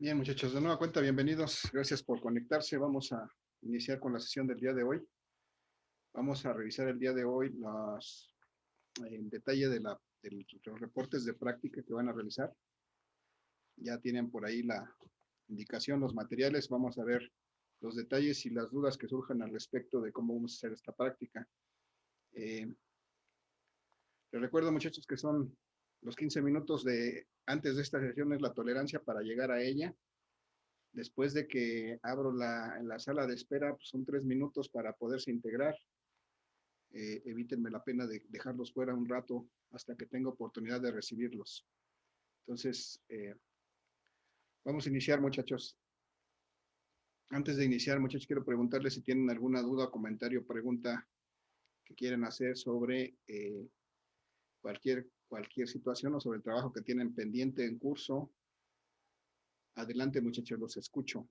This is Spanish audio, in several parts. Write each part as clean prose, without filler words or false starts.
Bien, muchachos, de nueva cuenta, bienvenidos. Gracias por conectarse. Vamos a iniciar con la sesión del día de hoy. Vamos a revisar el día de hoy en detalle de los reportes de práctica que van a realizar. Ya tienen por ahí la indicación, los materiales. Vamos a ver los detalles y las dudas que surjan al respecto de cómo vamos a hacer esta práctica. Les recuerdo, muchachos, que son los 15 minutos antes de esta sesión es la tolerancia para llegar a ella. Después de que abro la sala de espera, pues son 3 minutos para poderse integrar. Evítenme la pena de dejarlos fuera un rato hasta que tenga oportunidad de recibirlos. Entonces, vamos a iniciar, muchachos. Antes de iniciar, muchachos, quiero preguntarles si tienen alguna duda, comentario, pregunta que quieren hacer sobre cualquier situación o sobre el trabajo que tienen pendiente en curso. Adelante, muchachos, los escucho.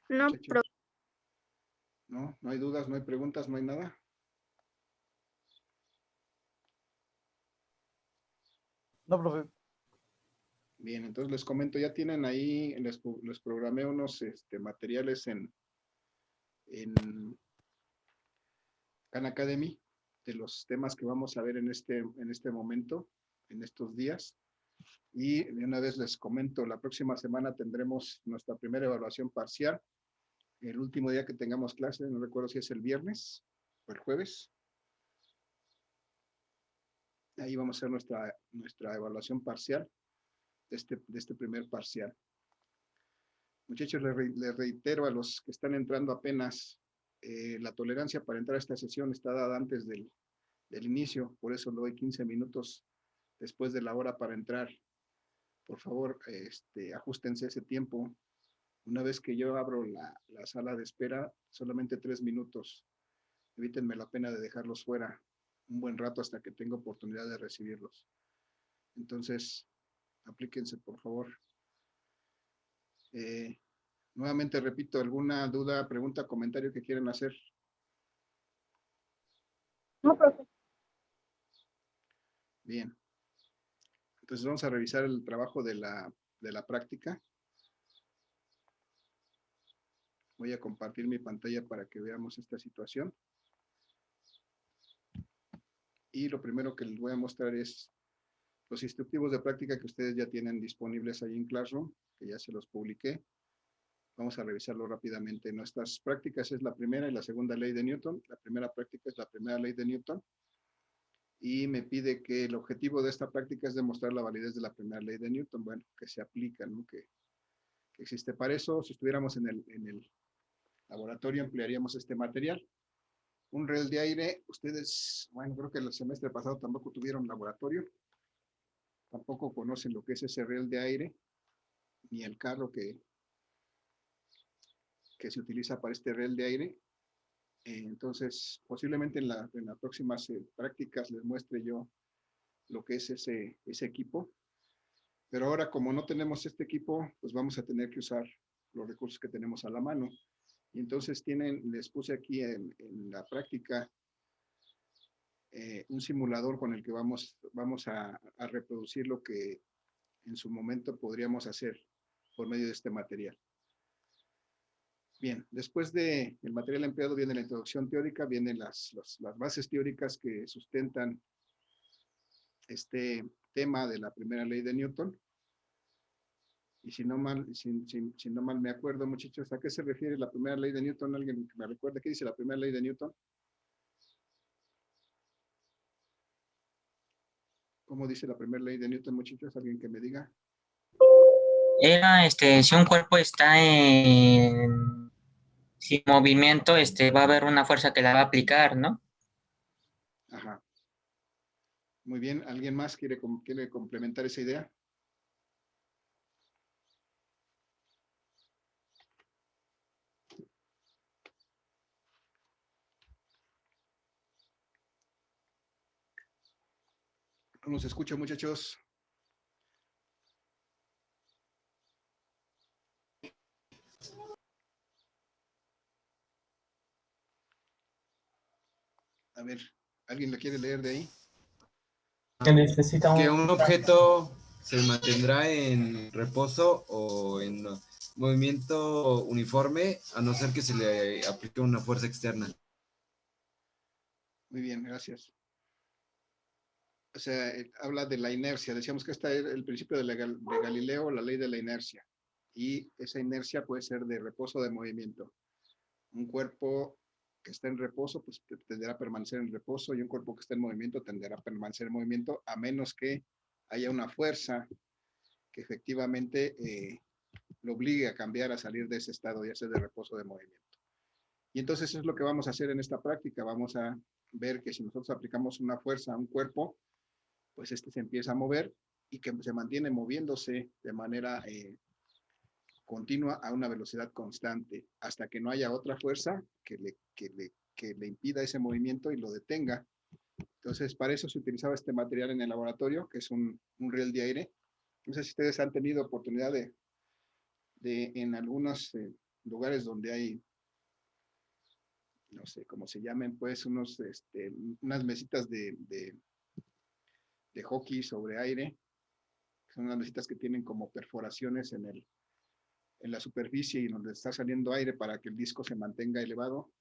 No, no hay dudas, no hay preguntas, no hay nada. No, profe. Bien, entonces les comento, ya tienen ahí, les programé unos materiales en Khan Academy de los temas que vamos a ver en este momento, en estos días. Y de una vez les comento, la próxima semana tendremos nuestra primera evaluación parcial. El último día que tengamos clase, no recuerdo si es el viernes o el jueves. Ahí vamos a hacer nuestra evaluación parcial de este primer parcial. Muchachos, les reitero a los que están entrando apenas, la tolerancia para entrar a esta sesión está dada antes del inicio, por eso le doy 15 minutos después de la hora para entrar. Por favor, ajustense ese tiempo. Una vez que yo abro la sala de espera, solamente 3 minutos. Evítenme la pena de dejarlos fuera un buen rato hasta que tenga oportunidad de recibirlos. Entonces, aplíquense, por favor. Nuevamente repito, ¿alguna duda, pregunta, comentario que quieran hacer? no, profe. Bien. Entonces vamos a revisar el trabajo de la práctica. Voy a compartir mi pantalla para que veamos esta situación. Y lo primero que les voy a mostrar es los instructivos de práctica que ustedes ya tienen disponibles ahí en Classroom, que ya se los publiqué. Vamos a revisarlo rápidamente. Nuestras prácticas es la primera y la segunda ley de Newton. La primera práctica es la primera ley de Newton. Y me pide que el objetivo de esta práctica es demostrar la validez de la primera ley de Newton. Bueno, que se aplica, ¿no? Que existe para eso. Si estuviéramos en el laboratorio, emplearíamos este material. Un riel de aire, ustedes, bueno, creo que el semestre pasado tampoco tuvieron laboratorio. Tampoco conocen lo que es ese riel de aire, ni el carro que se utiliza para este riel de aire. Entonces, posiblemente en las próximas prácticas les muestre yo lo que es ese equipo. Pero ahora, como no tenemos este equipo, pues vamos a tener que usar los recursos que tenemos a la mano. Y entonces les puse aquí en la práctica un simulador con el que vamos a reproducir lo que en su momento podríamos hacer por medio de este material. Bien, después del material empleado viene la introducción teórica, vienen las bases teóricas que sustentan este tema de la primera ley de Newton. Y si no mal me acuerdo, muchachos, ¿a qué se refiere la primera ley de Newton? ¿Alguien que me recuerde qué dice la primera ley de Newton? ¿Cómo dice la primera ley de Newton, muchachos? ¿Alguien que me diga? Era, si un cuerpo está sin movimiento, va a haber una fuerza que la va a aplicar, ¿no? Ajá. Muy bien. ¿Alguien más quiere complementar esa idea? No los escucho, muchachos. A ver, ¿alguien lo quiere leer de ahí? Que necesita Que un objeto se mantendrá en reposo o en movimiento uniforme a no ser que se le aplique una fuerza externa. Muy bien, gracias. O sea, habla de la inercia. Decíamos que este es el principio de Galileo, la ley de la inercia. Y esa inercia puede ser de reposo o de movimiento. Un cuerpo que está en reposo, pues tenderá a permanecer en reposo, y un cuerpo que está en movimiento tenderá a permanecer en movimiento, a menos que haya una fuerza que efectivamente lo obligue a cambiar, a salir de ese estado, ya sea de reposo o de movimiento. Y entonces eso es lo que vamos a hacer en esta práctica. Vamos a ver que si nosotros aplicamos una fuerza a un cuerpo, pues este se empieza a mover y que se mantiene moviéndose de manera continua a una velocidad constante, hasta que no haya otra fuerza que le impida ese movimiento y lo detenga. Entonces, para eso se utilizaba este material en el laboratorio, que es un riel de aire. No sé si ustedes han tenido oportunidad de en algunos lugares donde hay, no sé cómo se llamen, pues unas mesitas de hockey sobre aire. Son unas mesitas que tienen como perforaciones en la superficie y donde está saliendo aire para que el disco se mantenga elevado.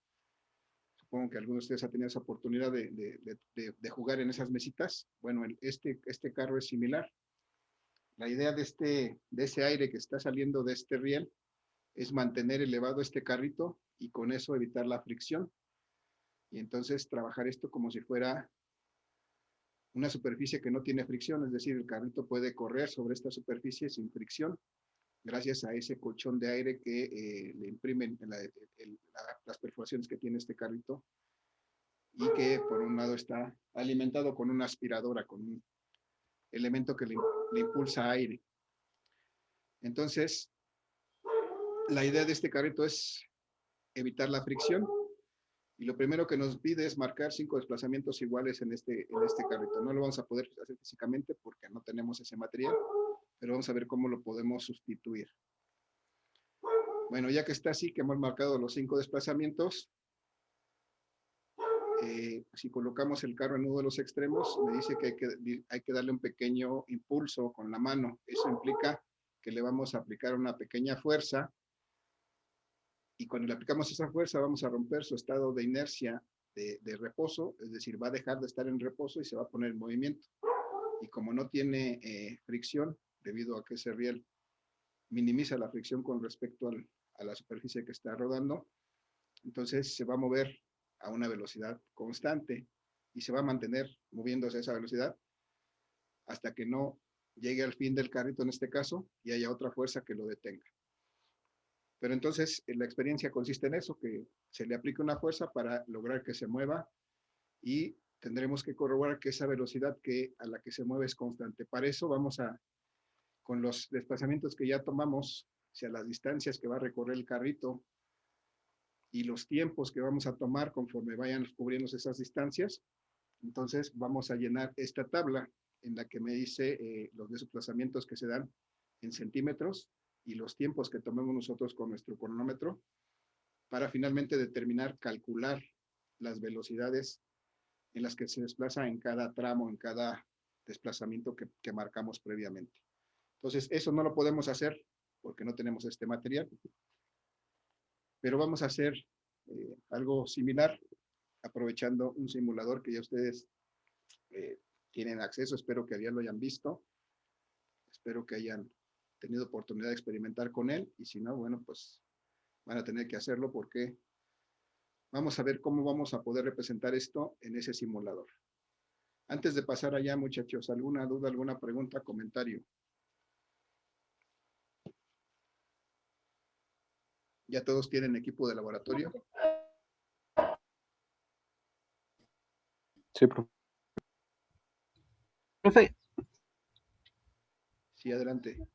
Supongo que algunos de ustedes han tenido esa oportunidad de jugar en esas mesitas. Bueno, este carro es similar. La idea de ese aire que está saliendo de este riel es mantener elevado este carrito y con eso evitar la fricción. Y entonces trabajar esto como si fuera una superficie que no tiene fricción, es decir, el carrito puede correr sobre esta superficie sin fricción, gracias a ese colchón de aire que le imprimen las perforaciones que tiene este carrito, y que por un lado está alimentado con una aspiradora, con un elemento que le impulsa aire. Entonces, la idea de este carrito es evitar la fricción, y lo primero que nos pide es marcar 5 desplazamientos iguales en este carrito. No lo vamos a poder hacer físicamente porque no tenemos ese material, pero vamos a ver cómo lo podemos sustituir. Bueno, ya que está así, que hemos marcado los 5 desplazamientos, si colocamos el carro en uno de los extremos, me dice que hay que darle un pequeño impulso con la mano. Eso implica que le vamos a aplicar una pequeña fuerza, y cuando le aplicamos esa fuerza vamos a romper su estado de inercia de reposo, es decir, va a dejar de estar en reposo y se va a poner en movimiento. Y como no tiene fricción, debido a que ese riel minimiza la fricción con respecto a la superficie que está rodando, entonces se va a mover a una velocidad constante y se va a mantener moviéndose a esa velocidad hasta que no llegue al fin del carrito en este caso y haya otra fuerza que lo detenga. Pero entonces la experiencia consiste en eso, que se le aplique una fuerza para lograr que se mueva, y tendremos que corroborar que esa velocidad a la que se mueve es constante. Para eso vamos con los desplazamientos que ya tomamos, o sea, las distancias que va a recorrer el carrito y los tiempos que vamos a tomar conforme vayan cubriendo esas distancias, entonces vamos a llenar esta tabla en la que me dice los desplazamientos que se dan en centímetros y los tiempos que tomemos nosotros con nuestro cronómetro, para finalmente determinar, calcular las velocidades en las que se desplaza en cada tramo, en cada desplazamiento que marcamos previamente. Entonces, eso no lo podemos hacer porque no tenemos este material, pero vamos a hacer algo similar aprovechando un simulador que ya ustedes tienen acceso. Espero que ya lo hayan visto, espero que hayan tenido oportunidad de experimentar con él, y si no, bueno, pues van a tener que hacerlo porque vamos a ver cómo vamos a poder representar esto en ese simulador. Antes de pasar allá, muchachos, ¿alguna duda, alguna pregunta, comentario? ¿Ya todos tienen equipo de laboratorio? Sí, profe. Profe, Sí, adelante.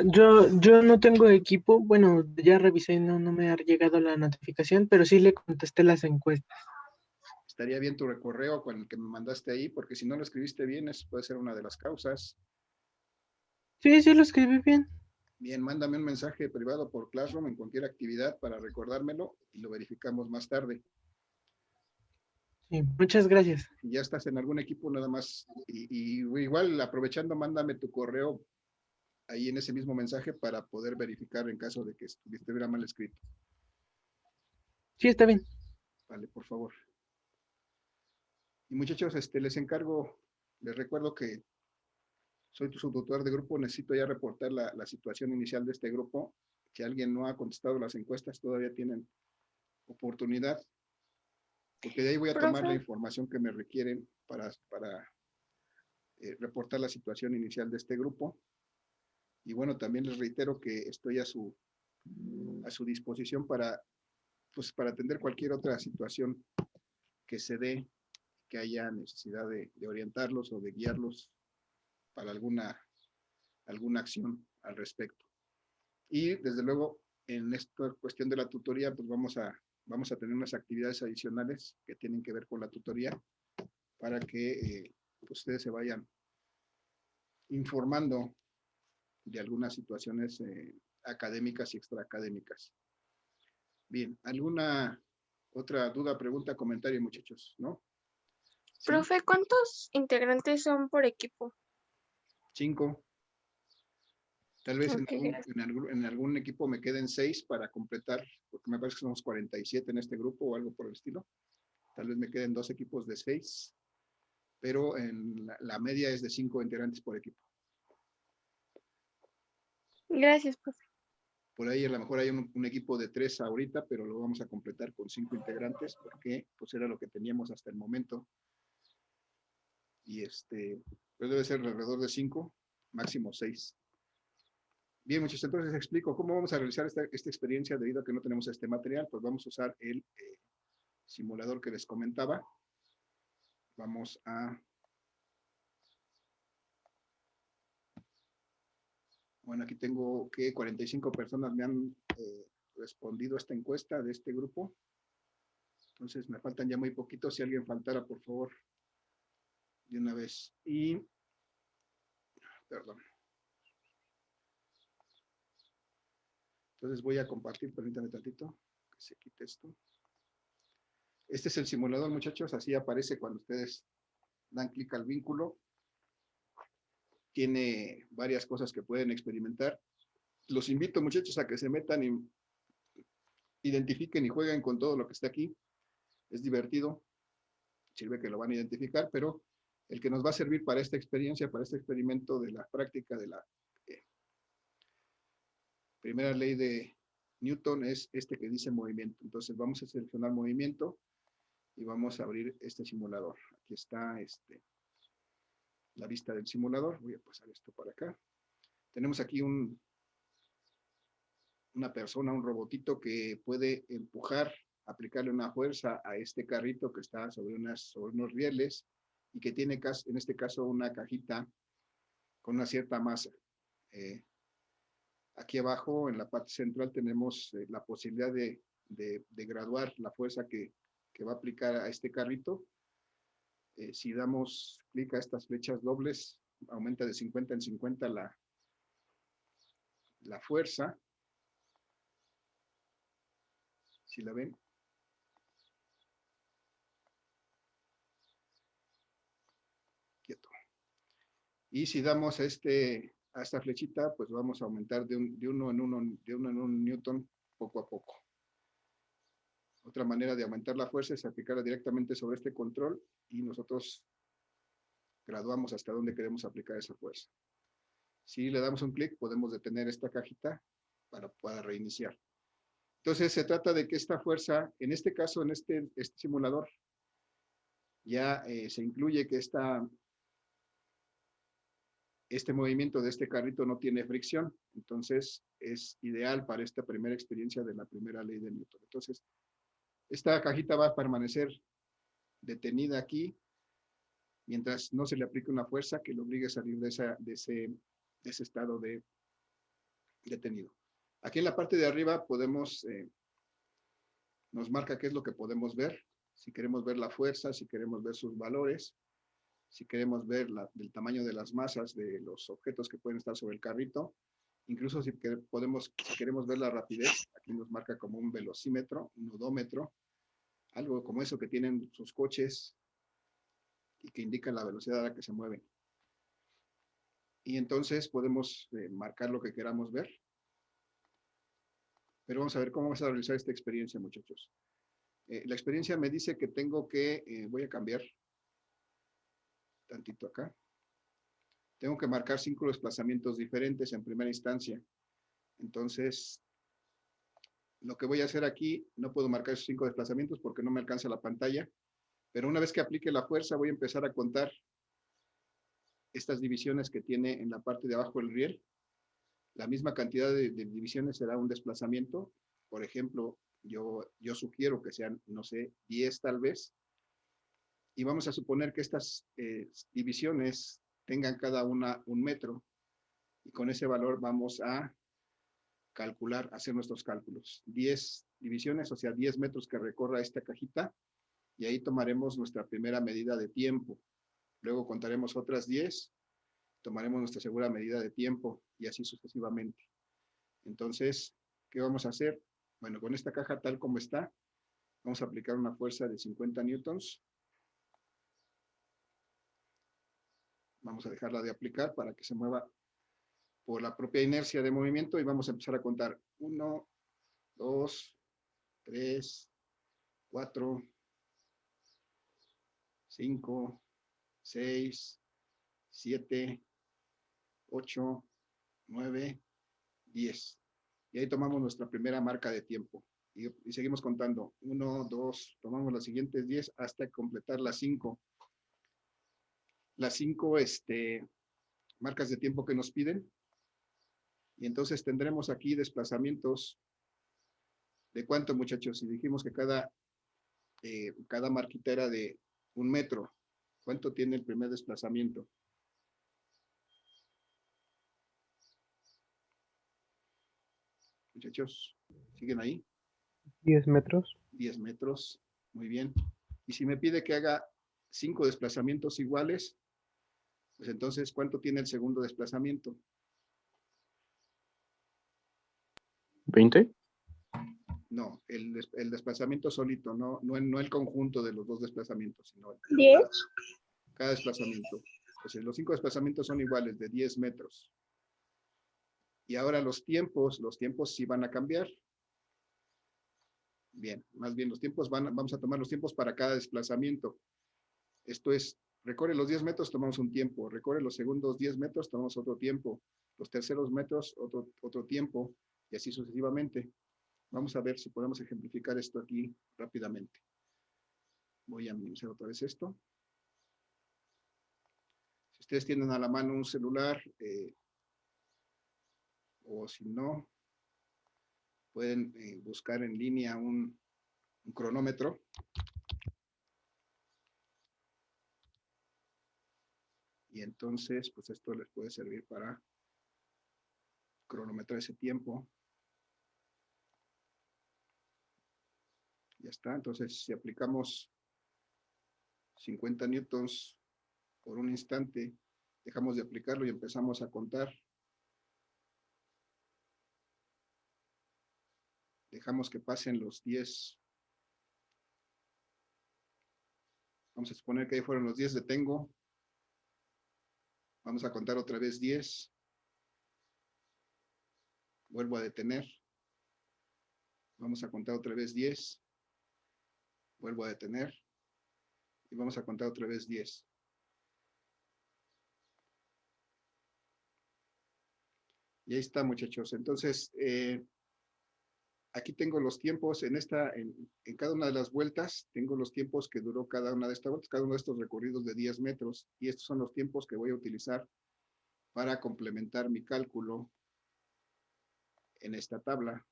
yo no tengo equipo, bueno, ya revisé y no me ha llegado la notificación, pero sí le contesté las encuestas. Estaría bien tu correo con el que me mandaste ahí, porque si no lo escribiste bien, eso puede ser una de las causas. Sí, lo escribí bien. Bien, mándame un mensaje privado por Classroom en cualquier actividad para recordármelo y lo verificamos más tarde. Sí, muchas gracias. Si ya estás en algún equipo, nada más, y igual aprovechando, mándame tu correo ahí en ese mismo mensaje para poder verificar en caso de que estuviera mal escrito. Sí, está bien. Vale, por favor. Y muchachos, les encargo, les recuerdo que soy tu subtutor de grupo, necesito ya reportar la situación inicial de este grupo. Si alguien no ha contestado las encuestas, todavía tienen oportunidad, porque de ahí voy a tomar la Profe, información que me requieren para reportar la situación inicial de este grupo. Y bueno, también les reitero que estoy a su disposición para atender cualquier otra situación que se dé, que haya necesidad de orientarlos o de guiarlos para alguna acción al respecto. Y desde luego, en esta cuestión de la tutoría, pues vamos a tener unas actividades adicionales que tienen que ver con la tutoría para que ustedes se vayan informando de algunas situaciones académicas y extraacadémicas. Bien, ¿alguna otra duda, pregunta, comentario, muchachos? ¿No? ¿Sí? profe, ¿cuántos integrantes son por equipo? 5. Tal vez Ok, gracias. en algún equipo me queden 6 para completar, porque me parece que somos 47 en este grupo o algo por el estilo. Tal vez me queden 2 equipos de 6, pero en la media es de 5 integrantes por equipo. Gracias, profe. Por ahí a lo mejor hay un equipo de 3 ahorita, pero lo vamos a completar con 5 integrantes, porque pues era lo que teníamos hasta el momento. Y pues debe ser alrededor de 5, máximo 6. Bien, muchachos, entonces explico cómo vamos a realizar esta experiencia debido a que no tenemos este material. Pues vamos a usar el simulador que les comentaba. Vamos a... Bueno, aquí tengo que 45 personas me han respondido a esta encuesta de este grupo. Entonces me faltan ya muy poquitos. Si alguien faltara, por favor, de una vez. Y, perdón. Entonces voy a compartir, permítanme tantito, que se quite esto. Este es el simulador, muchachos. Así aparece cuando ustedes dan clic al vínculo. Tiene varias cosas que pueden experimentar. Los invito, muchachos, a que se metan y identifiquen y jueguen con todo lo que está aquí. Es divertido. Sirve que lo van a identificar, pero el que nos va a servir para esta experiencia, para este experimento de la práctica de la primera ley de Newton es este que dice movimiento. Entonces vamos a seleccionar movimiento y vamos a abrir este simulador. Aquí está la vista del simulador. Voy a pasar esto para acá. Tenemos aquí una persona, un robotito que puede empujar, aplicarle una fuerza a este carrito que está sobre unos rieles y que tiene en este caso una cajita con una cierta masa. Aquí abajo en la parte central tenemos la posibilidad de graduar la fuerza que va a aplicar a este carrito. Si damos clic a estas flechas dobles, aumenta de 50 en 50 la fuerza. Si la ven. Quieto. Y si damos a esta flechita, pues vamos a aumentar de uno en un newton poco a poco. Otra manera de aumentar la fuerza es aplicarla directamente sobre este control y nosotros graduamos hasta donde queremos aplicar esa fuerza. Si le damos un clic, podemos detener esta cajita para reiniciar. Entonces, se trata de que esta fuerza, en este caso, en este simulador, ya se incluye que este movimiento de este carrito no tiene fricción. Entonces, es ideal para esta primera experiencia de la primera ley de Newton. Entonces, esta cajita va a permanecer detenida aquí mientras no se le aplique una fuerza que lo obligue a salir de ese estado de detenido. Aquí en la parte de arriba nos marca qué es lo que podemos ver. Si queremos ver la fuerza, si queremos ver sus valores, si queremos ver el tamaño de las masas de los objetos que pueden estar sobre el carrito, incluso si queremos ver la rapidez, aquí nos marca como un velocímetro, un odómetro. algo como eso que tienen sus coches y que indican la velocidad a la que se mueven. Y entonces podemos marcar lo que queramos ver. Pero vamos a ver cómo vamos a realizar esta experiencia, muchachos. La experiencia me dice que tengo que, voy a cambiar tantito acá. Tengo que marcar 5 desplazamientos diferentes en primera instancia. Entonces, lo que voy a hacer aquí, no puedo marcar esos 5 desplazamientos porque no me alcanza la pantalla. Pero una vez que aplique la fuerza, voy a empezar a contar estas divisiones que tiene en la parte de abajo el riel. La misma cantidad de divisiones será un desplazamiento. Por ejemplo, yo sugiero que sean, no sé, 10 tal vez. Y vamos a suponer que estas divisiones tengan cada una 1 metro. Y con ese valor vamos a calcular, hacer nuestros cálculos. 10 divisiones, o sea, 10 metros que recorra esta cajita. Y ahí tomaremos nuestra primera medida de tiempo. Luego contaremos otras 10. Tomaremos nuestra segunda medida de tiempo y así sucesivamente. Entonces, ¿qué vamos a hacer? Bueno, con esta caja tal como está, vamos a aplicar una fuerza de 50 newtons. Vamos a dejarla de aplicar para que se mueva por la propia inercia de movimiento y vamos a empezar a contar. 1, 2, 3, 4, 5, 6, 7, 8, 9, 10. Y ahí tomamos nuestra primera marca de tiempo. Y seguimos contando. 1, 2, tomamos las siguientes 10 hasta completar las 5. Las 5 marcas de tiempo que nos piden. Y entonces tendremos aquí desplazamientos. ¿De cuánto, muchachos? Si dijimos que cada marquita era de 1 metro. ¿Cuánto tiene el primer desplazamiento? Muchachos, ¿siguen ahí? 10 metros. 10 metros. Muy bien. Y si me pide que haga 5 desplazamientos iguales, pues entonces, ¿cuánto tiene el segundo desplazamiento? 20. No, el desplazamiento solito, no el conjunto de los dos desplazamientos, sino 10. cada desplazamiento. Entonces, los 5 desplazamientos son iguales, de 10 metros. Y ahora los tiempos sí van a cambiar. Bien, más bien los tiempos vamos a tomar los tiempos para cada desplazamiento. Esto es, recorre los 10 metros, tomamos un tiempo. Recorre los segundos 10 metros, tomamos otro tiempo. Los terceros metros, otro tiempo. Y así sucesivamente. Vamos a ver si podemos ejemplificar esto aquí rápidamente. Voy a minimizar otra vez esto. Si ustedes tienen a la mano un celular, o si no, pueden buscar en línea un cronómetro. Y entonces, pues esto les puede servir para cronometrar ese tiempo. Ya está. Entonces, si aplicamos 50 newtons por un instante, dejamos de aplicarlo y empezamos a contar. Dejamos que pasen los 10. Vamos a suponer que ahí fueron los 10, detengo. Vamos a contar otra vez 10. Vuelvo a detener. Vamos a contar otra vez 10. Vuelvo a detener. Y vamos a contar otra vez 10. Y ahí está, muchachos. Entonces, aquí tengo los tiempos en cada una de las vueltas, tengo los tiempos que duró cada una de estas vueltas, cada uno de estos recorridos de 10 metros. Y estos son los tiempos que voy a utilizar para complementar mi cálculo en esta tabla.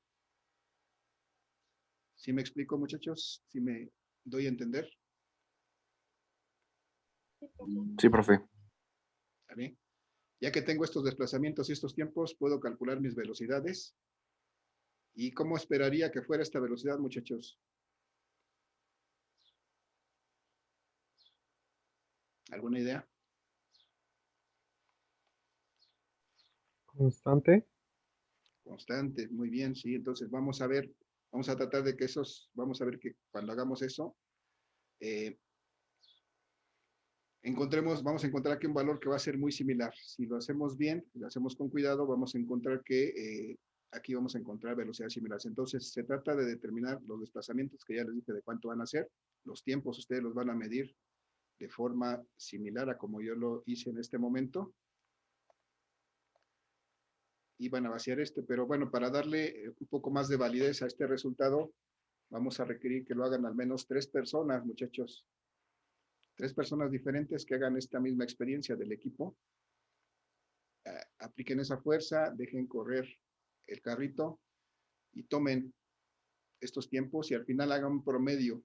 ¿Sí me explico, muchachos? ¿Sí me doy a entender? Sí, profe. ¿Está bien? Ya que tengo estos desplazamientos y estos tiempos, puedo calcular mis velocidades. ¿Y cómo esperaría que fuera esta velocidad, muchachos? ¿Alguna idea? Constante. Constante, muy bien, sí. Entonces vamos a ver Vamos a tratar de que vamos a ver que cuando hagamos eso, vamos a encontrar aquí un valor que va a ser muy similar. Si lo hacemos bien, lo hacemos con cuidado, vamos a encontrar que aquí vamos a encontrar velocidades similares. Entonces, se trata de determinar los desplazamientos que ya les dije de cuánto van a ser. Los tiempos ustedes los van a medir de forma similar a como yo lo hice en este momento. Y van a vaciar pero bueno, para darle un poco más de validez a este resultado, vamos a requerir que lo hagan al menos 3 personas, muchachos. 3 personas diferentes que hagan esta misma experiencia del equipo. Apliquen esa fuerza, dejen correr el carrito y tomen estos tiempos y al final hagan un promedio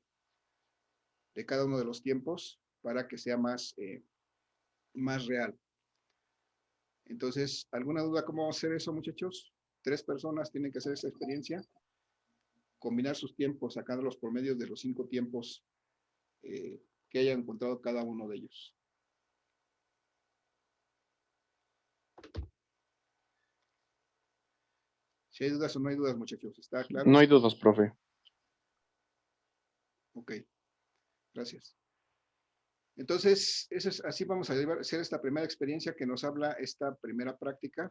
de cada uno de los tiempos para que sea más real. Entonces, ¿alguna duda cómo vamos a hacer eso, muchachos? 3 personas tienen que hacer esa experiencia, combinar sus tiempos, sacando los promedios de los 5 tiempos que hayan encontrado cada uno de ellos. Si hay dudas o no hay dudas, muchachos, ¿está claro? No hay dudas, profe. Ok, gracias. Entonces, así vamos a hacer esta primera experiencia que nos habla esta primera práctica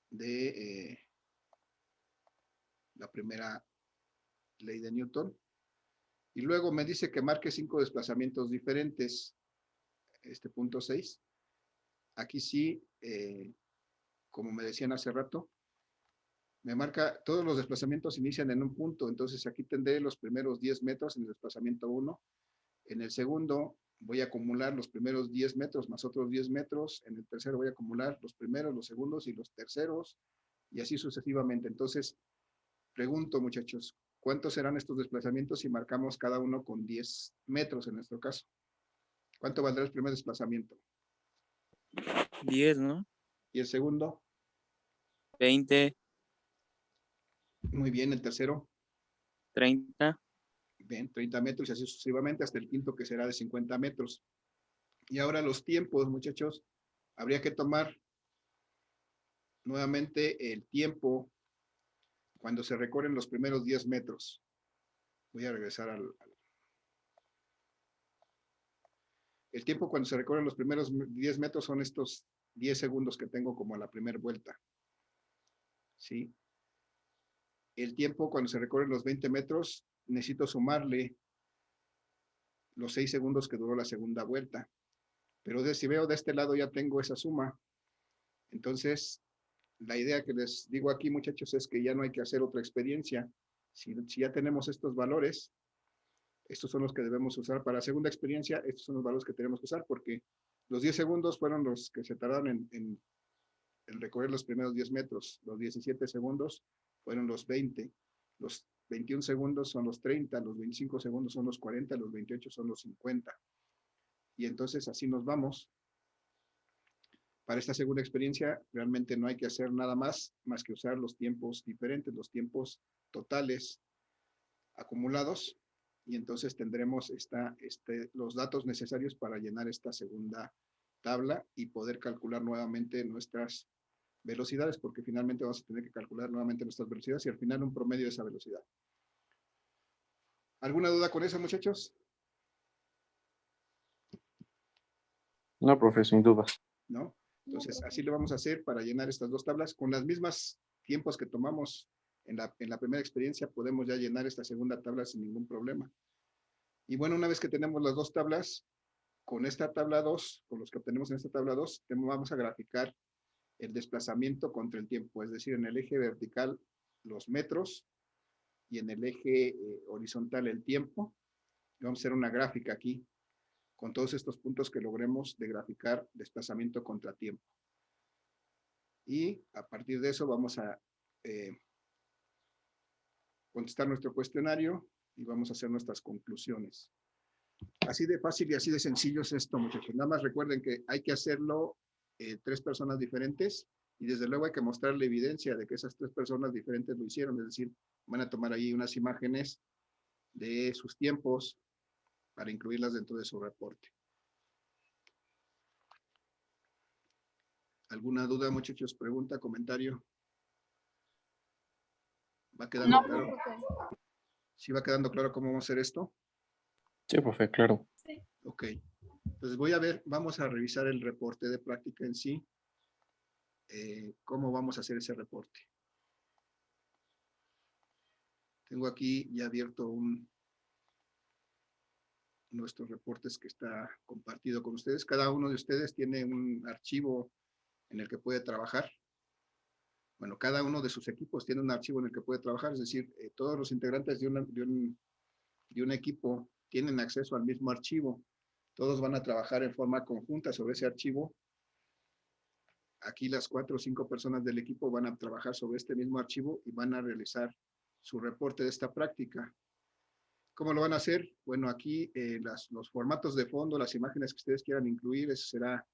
de la primera ley de Newton. Y luego me dice que marque 5 desplazamientos diferentes. Punto 6. Aquí sí, como me decían hace rato, me marca, todos los desplazamientos inician en un punto, entonces aquí tendré los primeros 10 metros en el desplazamiento 1. En el segundo voy a acumular los primeros 10 metros más otros 10 metros. En el tercero voy a acumular los primeros, los segundos y los terceros, y así sucesivamente. Entonces, pregunto, muchachos, ¿cuántos serán estos desplazamientos si marcamos cada uno con 10 metros en nuestro caso? ¿Cuánto valdrá el primer desplazamiento? 10, ¿no? ¿Y el segundo? 20, Muy bien, el tercero. 30. Bien, 30 metros y así sucesivamente hasta el quinto que será de 50 metros. Y ahora los tiempos, muchachos, habría que tomar nuevamente el tiempo cuando se recorren los primeros 10 metros. Voy a regresar el tiempo cuando se recorren los primeros 10 metros son estos 10 segundos que tengo como a la primera vuelta. ¿Sí? El tiempo cuando se recorren los 20 metros, necesito sumarle los 6 segundos que duró la segunda vuelta. Pero si veo de este lado ya tengo esa suma. Entonces, la idea que les digo aquí, muchachos, es que ya no hay que hacer otra experiencia. Si ya tenemos estos valores, estos son los que debemos usar para la segunda experiencia. Estos son los valores que tenemos que usar porque los 10 segundos fueron los que se tardaron en recorrer los primeros 10 metros. Los 17 segundos fueron los 20. Los 21 segundos son los 30. Los 25 segundos son los 40. Los 28 son los 50. Y entonces así nos vamos. Para esta segunda experiencia, realmente no hay que hacer nada más que usar los tiempos diferentes, los tiempos totales acumulados, y entonces tendremos los datos necesarios para llenar esta segunda tabla y poder calcular nuevamente nuestras velocidades, porque finalmente vamos a tener que calcular nuevamente nuestras velocidades y al final un promedio de esa velocidad. ¿Alguna duda con eso, muchachos? No, profe, sin dudas. ¿No? Entonces, así lo vamos a hacer para llenar estas dos tablas. Con las mismas tiempos que tomamos en la primera experiencia, podemos ya llenar esta segunda tabla sin ningún problema. Y bueno, una vez que tenemos las dos tablas, con esta tabla 2, con los que obtenemos en esta tabla 2, vamos a graficar el desplazamiento contra el tiempo, es decir, en el eje vertical los metros y en el eje horizontal el tiempo. Y vamos a hacer una gráfica aquí con todos estos puntos que logremos de graficar desplazamiento contra tiempo. Y a partir de eso vamos a contestar nuestro cuestionario y vamos a hacer nuestras conclusiones. Así de fácil y así de sencillo es esto, muchachos. Nada más recuerden que hay que hacerlo 3 personas diferentes y desde luego hay que mostrar la evidencia de que esas 3 personas diferentes lo hicieron. Es decir, van a tomar ahí unas imágenes de sus tiempos para incluirlas dentro de su reporte. ¿Alguna duda, muchachos? ¿Pregunta, comentario? ¿Va quedando No, claro? profe. ¿Sí va quedando claro cómo vamos a hacer esto? Sí, profe, claro. Ok. Entonces vamos a revisar el reporte de práctica en sí. ¿Cómo vamos a hacer ese reporte? Tengo aquí ya abierto nuestros reportes que está compartido con ustedes. Cada uno de ustedes tiene un archivo en el que puede trabajar. Bueno, cada uno de sus equipos tiene un archivo en el que puede trabajar, es decir, todos los integrantes de un equipo tienen acceso al mismo archivo. Todos van a trabajar en forma conjunta sobre ese archivo. Aquí las 4 o 5 personas del equipo van a trabajar sobre este mismo archivo y van a realizar su reporte de esta práctica. ¿Cómo lo van a hacer? Bueno, aquí los formatos de fondo, las imágenes que ustedes quieran incluir, eso será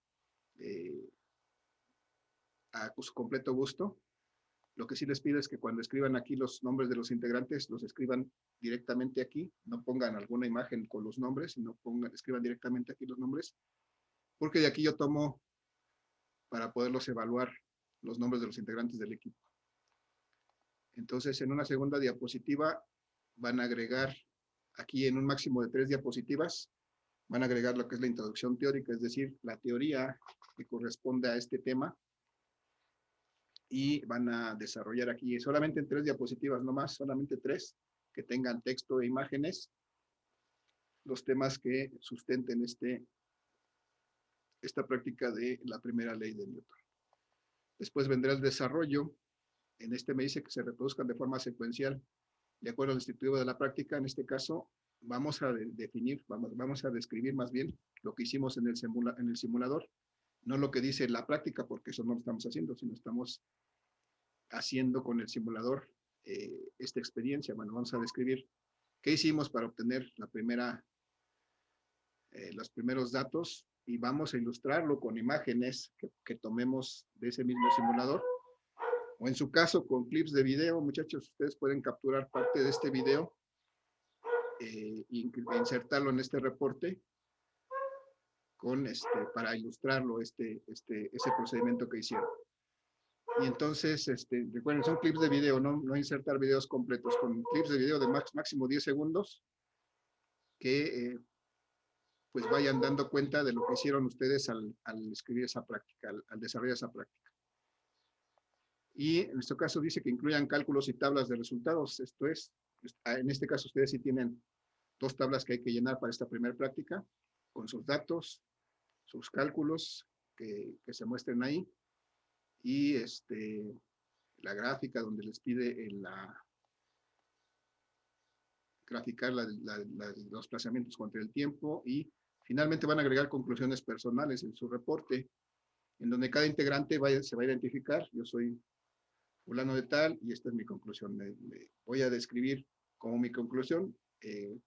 a su completo gusto. Lo que sí les pido es que cuando escriban aquí los nombres de los integrantes, los escriban directamente aquí. No pongan alguna imagen con los nombres, sino escriban directamente aquí los nombres. Porque de aquí yo tomo para poderlos evaluar los nombres de los integrantes del equipo. Entonces, en una segunda diapositiva van a agregar, aquí en un máximo de 3 diapositivas, van a agregar lo que es la introducción teórica, es decir, la teoría que corresponde a este tema. Y van a desarrollar aquí solamente en 3 diapositivas, no más, solamente 3, que tengan texto e imágenes, los temas que sustenten esta práctica de la primera ley de Newton. Después vendrá el desarrollo. En este me dice que se reproduzcan de forma secuencial, de acuerdo al institutivo de la práctica. En este caso, vamos a definir, vamos a describir más bien lo que hicimos en el simulador, no lo que dice la práctica, porque eso no lo estamos haciendo, sino estamos haciendo con el simulador esta experiencia. Bueno, vamos a describir qué hicimos para obtener los primeros datos y vamos a ilustrarlo con imágenes que tomemos de ese mismo simulador. O en su caso, con clips de video, muchachos, ustedes pueden capturar parte de este video e insertarlo en este reporte para ilustrarlo, ese procedimiento que hicieron. Y entonces, recuerden, son clips de video, no insertar videos completos, con clips de video de máximo 10 segundos que pues vayan dando cuenta de lo que hicieron ustedes al escribir esa práctica, al desarrollar esa práctica. Y en nuestro caso dice que incluyan cálculos y tablas de resultados. Esto es, en este caso ustedes sí tienen 2 tablas que hay que llenar para esta primera práctica, con sus datos, sus cálculos que se muestren ahí, y la gráfica donde les pide graficar los desplazamientos contra el tiempo, y finalmente van a agregar conclusiones personales en su reporte, en donde cada integrante se va a identificar. Yo soy fulano de tal y esta es mi conclusión. Voy a describir como mi conclusión qué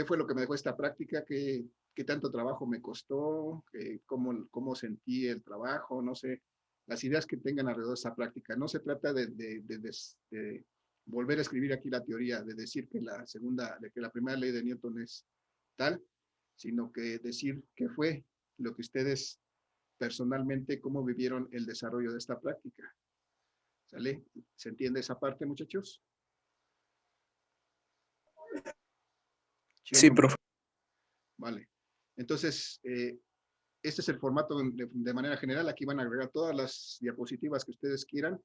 fue lo que me dejó esta práctica, qué tanto trabajo me costó, cómo sentí el trabajo, no sé, las ideas que tengan alrededor de esa práctica. No se trata de volver a escribir aquí la teoría, de decir que la primera ley de Newton es tal, sino que decir qué fue lo que ustedes personalmente, cómo vivieron el desarrollo de esta práctica. ¿Sale? ¿Se entiende esa parte, muchachos? Sí, profe. Vale. Entonces, este es el formato de manera general. Aquí van a agregar todas las diapositivas que ustedes quieran.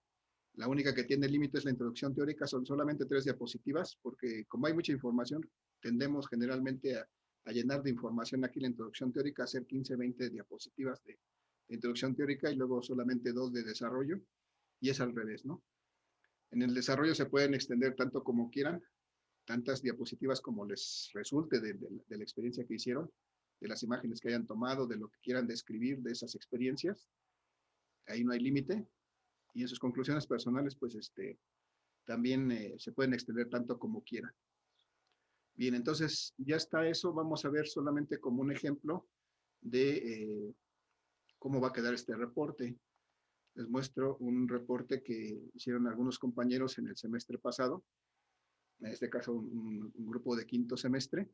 La única que tiene límite es la introducción teórica. Son solamente 3 diapositivas, porque como hay mucha información, tendemos generalmente a llenar de información aquí la introducción teórica, hacer 15, 20 diapositivas de introducción teórica y luego solamente 2 de desarrollo. Y es al revés, ¿no? En el desarrollo se pueden extender tanto como quieran, tantas diapositivas como les resulte de la experiencia que hicieron, de las imágenes que hayan tomado, de lo que quieran describir de esas experiencias. Ahí no hay límite. Y en sus conclusiones personales, pues también se pueden extender tanto como quieran. Bien, entonces ya está eso. Vamos a ver solamente como un ejemplo de cómo va a quedar este reporte. Les muestro un reporte que hicieron algunos compañeros en el semestre pasado. En este caso, un grupo de 5º semestre.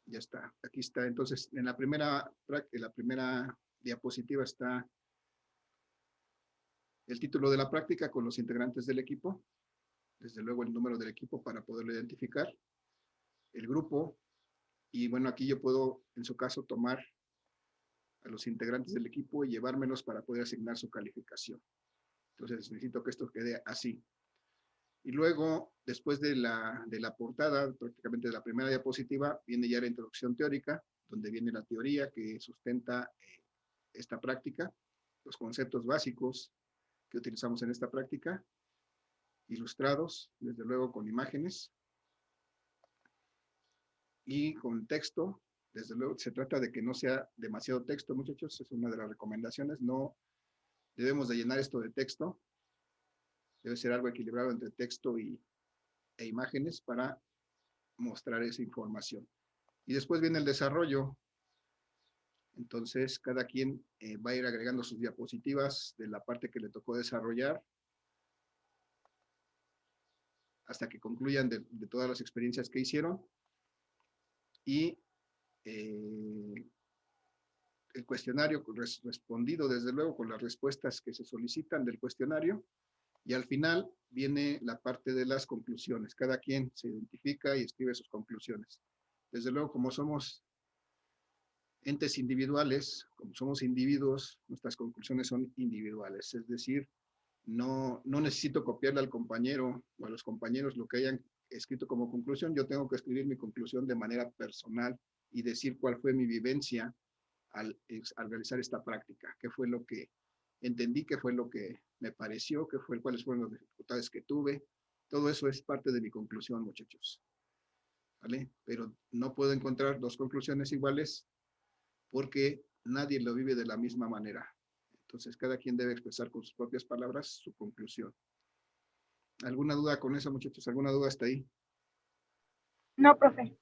Ya está. Aquí está. Entonces, en la primera diapositiva está el título de la práctica con los integrantes del equipo, desde luego el número del equipo para poderlo identificar, el grupo, y bueno, aquí yo puedo, en su caso, tomar a los integrantes del equipo y llevármelos para poder asignar su calificación. Entonces necesito que esto quede así. Y luego, después de la portada, prácticamente de la primera diapositiva, viene ya la introducción teórica, donde viene la teoría que sustenta esta práctica, los conceptos básicos que utilizamos en esta práctica, ilustrados, desde luego con imágenes, y con texto. Desde luego se trata de que no sea demasiado texto, muchachos, es una de las recomendaciones. No debemos de llenar esto de texto, debe ser algo equilibrado entre texto e imágenes para mostrar esa información. Y después viene el desarrollo. Entonces, cada quien va a ir agregando sus diapositivas de la parte que le tocó desarrollar hasta que concluyan de todas las experiencias que hicieron. Y el cuestionario respondido, desde luego, con las respuestas que se solicitan del cuestionario. Y al final viene la parte de las conclusiones. Cada quien se identifica y escribe sus conclusiones. Desde luego, como somos entes individuales, como somos individuos, nuestras conclusiones son individuales. Es decir, no necesito copiarle al compañero o a los compañeros lo que hayan escrito como conclusión. Yo tengo que escribir mi conclusión de manera personal y decir cuál fue mi vivencia al realizar esta práctica, qué fue lo que entendí, qué fue lo que me pareció, cuáles fueron las dificultades que tuve. Todo eso es parte de mi conclusión, muchachos. ¿Vale? Pero no puedo encontrar dos conclusiones iguales porque nadie lo vive de la misma manera. Entonces, cada quien debe expresar con sus propias palabras su conclusión. ¿Alguna duda con eso, muchachos? ¿Alguna duda hasta ahí? No, profe.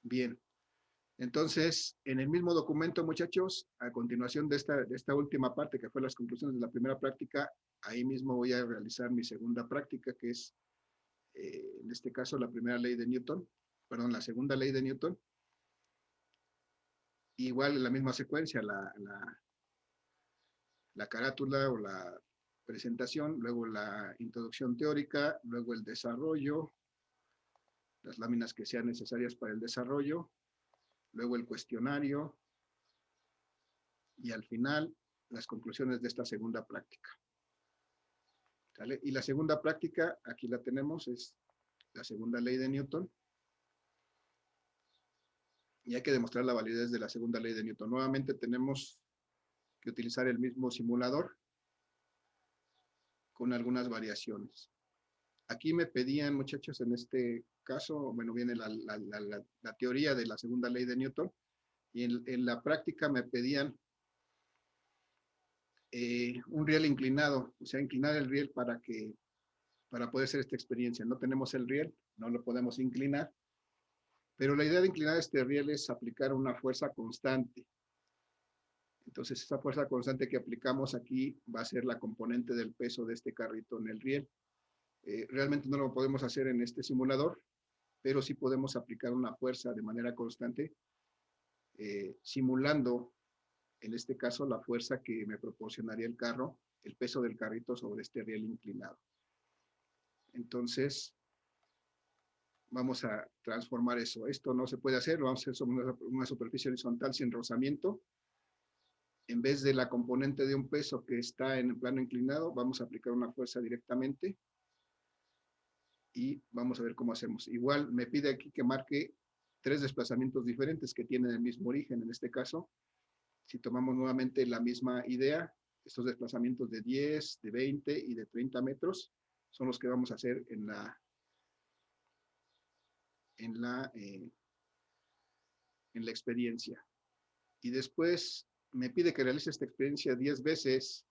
Bien. Entonces, en el mismo documento, muchachos, a continuación de esta última parte, que fue las conclusiones de la primera práctica, ahí mismo voy a realizar mi segunda práctica, que es, en este caso, la segunda ley de Newton. Igual en la misma secuencia, la carátula o la presentación, luego la introducción teórica, luego el desarrollo, las láminas que sean necesarias para el desarrollo, luego el cuestionario y al final las conclusiones de esta segunda práctica. ¿Sale? Y la segunda práctica, aquí la tenemos, es la segunda ley de Newton. Y hay que demostrar la validez de la segunda ley de Newton. Nuevamente tenemos que utilizar el mismo simulador con algunas variaciones. Aquí me pedían, muchachos, en este caso, bueno, viene la teoría de la segunda ley de Newton, y en la práctica me pedían un riel inclinado, o sea, inclinar el riel para poder hacer esta experiencia. No tenemos el riel, no lo podemos inclinar, pero la idea de inclinar este riel es aplicar una fuerza constante. Entonces, esa fuerza constante que aplicamos aquí va a ser la componente del peso de este carrito en el riel. Realmente no lo podemos hacer en este simulador, pero sí podemos aplicar una fuerza de manera constante, simulando, en este caso, la fuerza que me proporcionaría el carro, el peso del carrito sobre este riel inclinado. Entonces, vamos a transformar eso. Esto no se puede hacer, lo vamos a hacer sobre una superficie horizontal sin rozamiento. En vez de la componente de un peso que está en el plano inclinado, vamos a aplicar una fuerza directamente y vamos a ver cómo hacemos. Igual me pide aquí que marque 3 desplazamientos diferentes que tienen el mismo origen. En este caso, si tomamos nuevamente la misma idea, estos desplazamientos de 10, de 20 y de 30 metros son los que vamos a hacer en la experiencia. Y después me pide que realice esta experiencia 10 veces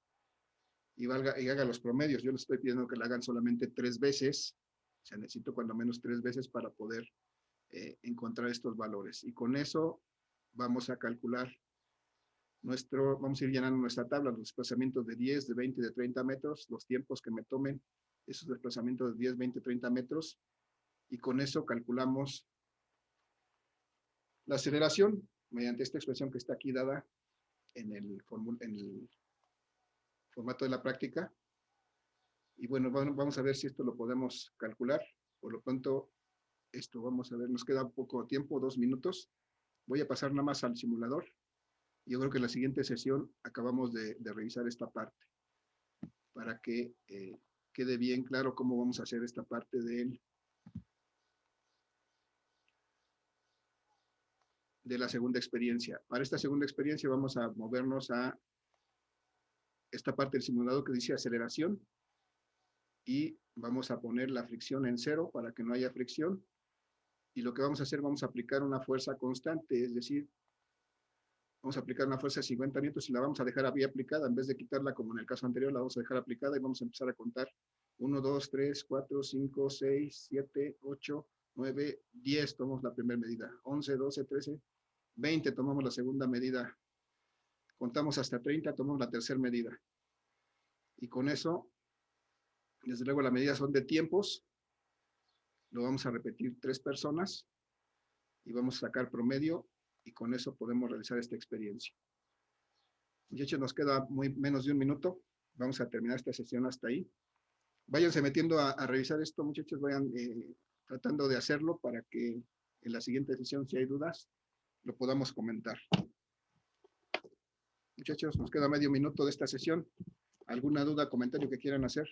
y haga los promedios. Yo les estoy pidiendo que la hagan solamente 3 veces. O sea, necesito cuando menos 3 veces para poder encontrar estos valores. Y con eso vamos a calcular vamos a ir llenando nuestra tabla, los desplazamientos de 10, de 20 y de 30 metros, los tiempos que me tomen esos desplazamientos de 10, 20, 30 metros. Y con eso calculamos la aceleración mediante esta expresión que está aquí dada en formato de la práctica. Y bueno, vamos a ver si esto lo podemos calcular. Por lo pronto, esto vamos a ver, nos queda poco tiempo, 2 minutos. Voy a pasar nada más al simulador. Yo creo que en la siguiente sesión acabamos de revisar esta parte para que quede bien claro cómo vamos a hacer esta parte de la segunda experiencia. Para esta segunda experiencia vamos a movernos a esta parte del simulador que dice aceleración y vamos a poner la fricción en 0 para que no haya fricción. Y lo que vamos a hacer, vamos a aplicar una fuerza constante, es decir, vamos a aplicar una fuerza de 50 newtons y la vamos a dejar ahí aplicada, en vez de quitarla como en el caso anterior, la vamos a dejar aplicada y vamos a empezar a contar 1, 2, 3, 4, 5, 6, 7, 8, 9, 10, tomamos la primera medida, 11, 12, 13, 20, tomamos la segunda medida, contamos hasta 30, tomamos la tercera medida. Y con eso, desde luego las medidas son de tiempos, lo vamos a repetir 3 personas y vamos a sacar promedio y con eso podemos realizar esta experiencia. Muchachos, nos queda menos de 1 minuto. Vamos a terminar esta sesión hasta ahí. Váyanse metiendo a revisar esto, muchachos. Vayan tratando de hacerlo para que en la siguiente sesión, si hay dudas, lo podamos comentar. Muchachos, nos queda medio minuto de esta sesión. ¿Alguna duda, comentario que quieran hacer?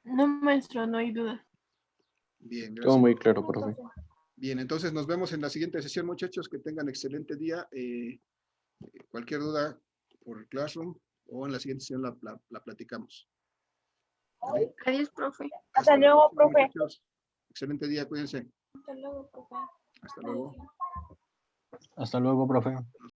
No, maestro, no hay duda. Bien, Todo gracias. muy claro, profe. Bien, entonces nos vemos en la siguiente sesión, muchachos. Que tengan excelente día. Cualquier duda por Classroom o en la siguiente sesión la platicamos. ¿Vale? Adiós, profe. Hasta luego, profe. Muchachos, excelente día, cuídense. Hasta luego, profe. Hasta luego. Hasta luego, profe.